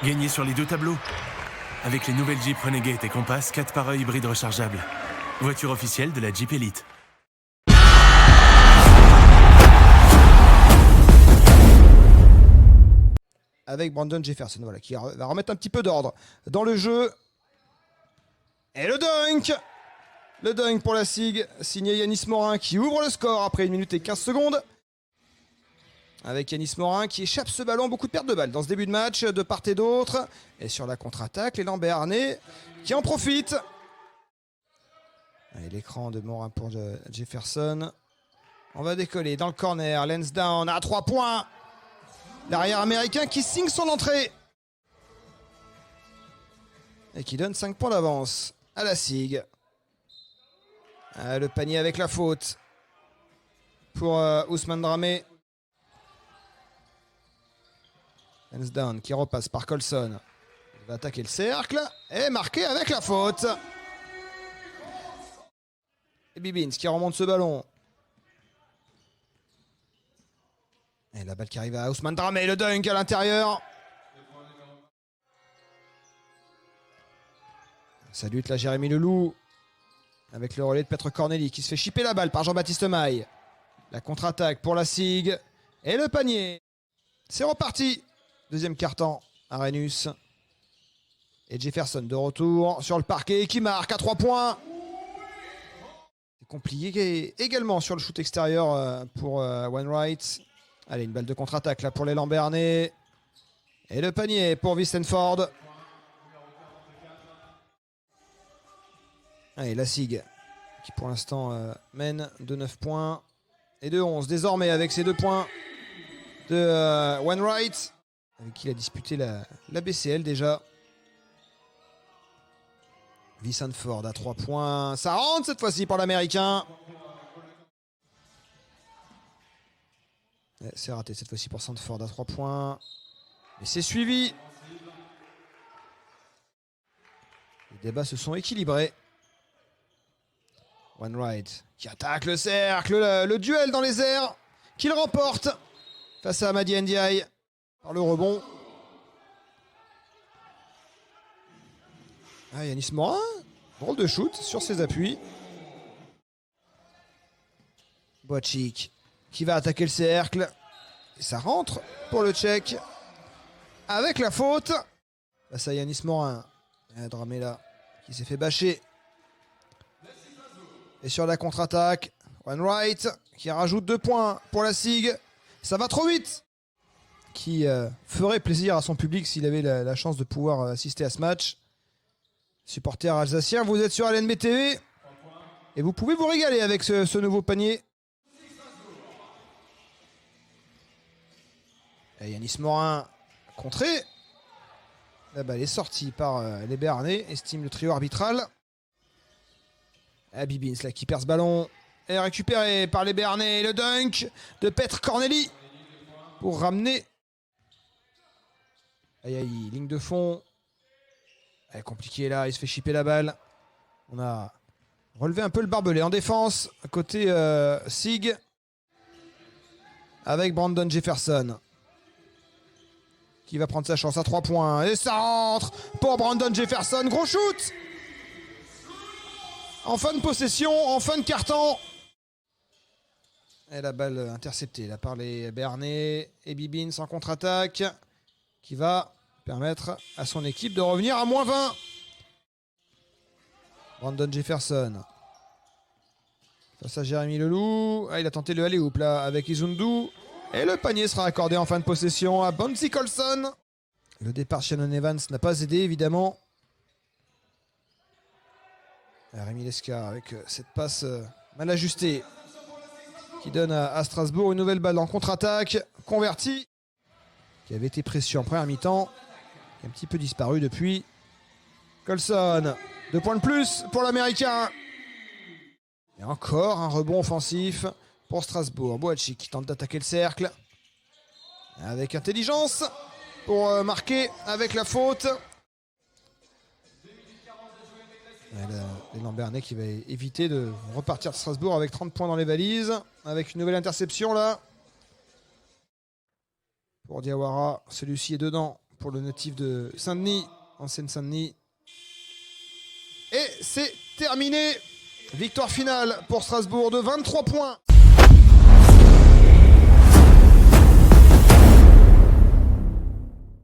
Gagnez sur les deux tableaux. Avec les nouvelles Jeep Renegade et Compass 4x1 hybride rechargeable. Voiture officielle de la Jeep Elite. Avec Brandon Jefferson, voilà, qui va remettre un petit peu d'ordre dans le jeu. Et le dunk! Le dunk pour la SIG, signé Yanis Morin qui ouvre le score après 1 minute et 15 secondes. Avec Yanis Morin qui échappe ce ballon, beaucoup de pertes de balles dans ce début de match, de part et d'autre. Et sur la contre-attaque, l'élan béarnais qui en profite. Allez, l'écran de Morin pour Jefferson. On va décoller dans le corner, Lansdowne à 3 points. L'arrière américain qui signe son entrée. Et qui donne 5 points d'avance à la SIG. Le panier avec la faute pour Ousmane Dramé. Lansdowne qui repasse par Colson. Il va attaquer le cercle et marqué avec la faute. Et Bibbins qui remonte ce ballon. Et la balle qui arrive à Ousmane Dramé, le dunk à l'intérieur. Ça lutte là Jérémy Leloup. Avec le relais de Petre Corneli qui se fait chipper la balle par Jean-Baptiste Maille. La contre-attaque pour la SIG. Et le panier. C'est reparti. Deuxième quart-temps, Arenus. Et Jefferson de retour sur le parquet qui marque à 3 points. C'est compliqué également sur le shoot extérieur pour Wainwright. Allez, une balle de contre-attaque là pour l'élan béarnais. Et le panier pour Vistenford. Allez, la SIG qui pour l'instant mène de 9 points et de 11 désormais avec ses 2 points de Wainwright. Avec qui il a disputé la BCL déjà. Vicenford à 3 points. Ça rentre cette fois-ci pour l'Américain. C'est raté cette fois-ci pour Sandford à 3 points. Mais c'est suivi. Les débats se sont équilibrés. Wainwright qui attaque le cercle. Le duel dans les airs. Qu'il remporte face à Amadi Ndiaye. Par le rebond. Yanis Morin. Drôle de shoot sur ses appuis. Boachik qui va attaquer le cercle. Et ça rentre pour le Tchèque. Avec la faute. Face à Yanis Morin. Dramela qui s'est fait bâcher. Et sur la contre-attaque, Wainwright qui rajoute 2 points pour la SIG. Ça va trop vite. Qui ferait plaisir à son public s'il avait la chance de pouvoir assister à ce match. Supporters alsaciens, vous êtes sur LNB TV et vous pouvez vous régaler avec ce nouveau panier. Et Yanis Morin contré. La balle est sortie par les Béarnais, estime le trio arbitral. Bibbins là qui perd ce ballon. Et récupéré par les Béarnais. Le dunk de Petre Corneli pour ramener. Aïe, ligne de fond. Compliqué là, il se fait chipper la balle. On a relevé un peu le barbelé en défense. À côté SIG. Avec Brandon Jefferson. Qui va prendre sa chance à 3 points. Et ça rentre pour Brandon Jefferson. Gros shoot. En fin de possession, en fin de carton. Et la balle interceptée là par les Béarnais. Et Bibbins en contre-attaque. Qui va permettre à son équipe de revenir à -20. Brandon Jefferson. Face à Jérémy Leloup. Il a tenté le alley-oop là avec Izundu. Et le panier sera accordé en fin de possession à Bonzi Colson. Le départ Shannon Evans n'a pas aidé évidemment. Rémi Lescar avec cette passe mal ajustée. Qui donne à Strasbourg une nouvelle balle en contre-attaque. Convertie. Qui avait été précieux en première mi-temps. Qui a un petit peu disparu depuis. Colson. 2 points de plus pour l'Américain. Et encore un rebond offensif pour Strasbourg. Boachik qui tente d'attaquer le cercle. Avec intelligence. Pour marquer avec la faute. L'élan béarnais qui va éviter de repartir de Strasbourg avec 30 points dans les valises. Avec une nouvelle interception là. Pour Diawara, celui-ci est dedans pour le natif de Saint-Denis, en Seine-Saint-Denis. Et c'est terminé. Victoire finale pour Strasbourg de 23 points.